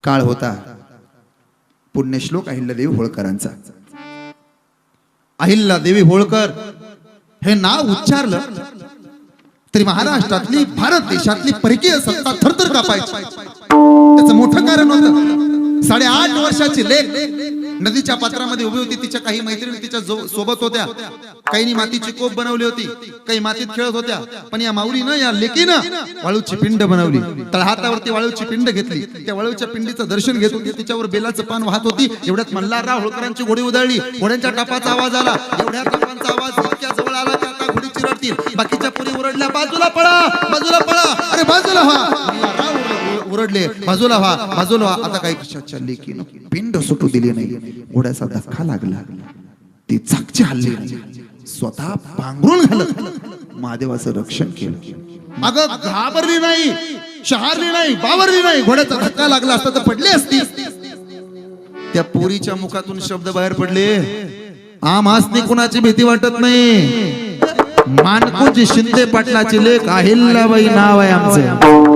काळ होता पुण्यश्लोक अहिल्यादेवी होळकरांचा। अहिल्यादेवी होळकर हे नाव उच्चारलं तरी महाराष्ट्रातली भारत देशातली परकीय सत्ता थरथर कापायची। त्याचं मोठं कारण होतं 8.5 वर्षाची लेक नदीच्या पात्रामध्ये उभी होती। तिच्या काही मैत्रिणी तिच्या सोबत होत्या। काहींनी मातीची कोप बनवली होती, काही मातीत खेळत होत्या। पण या माऊलीनं या लेकीनं वाळूची पिंड बनवली। तळहातावरती वाळूची पिंड घेतली। त्या वाळूच्या पिंडीचं दर्शन घेत होती। तिच्यावर बेलाचं पान वाहत होती। एवढ्यात मल्हारराव होळकरांची घोडी उधळली। घोड्यांच्या टापाचा आवाज आला। एवढ्या टापांचा आवाज इतक्या जवळ आला की आता घोडी चिरडतील। बाकीच्या पुरी ओरडल्या, बाजूला पळा, बाजूला पळा, अरे बाजूला व्हा। मल्हारराव ओरडले, बाजूला व्हा, बाजूला व्हा। आता काही कशाच्या लेकीनं पिंड सुटू दिली नाही। घोड्याचा धक्का लागला, ती चाकची हल्ली नाही, स्वतः पांघरून घालत महादेवाचं रक्षण केलं। अगं घाबरली नाही, शहारली नाही, बावरली नाही। घोड्याचा धक्का लागला असता तर पडली असती। त्या पोरीच्या मुखातून शब्द बाहेर पडले, आम्हासनी कुणाची भीती वाटत नाही। मानकोजी शिंदे पाटलाची लेक अहिल्याबाई नाव आहे आमचं।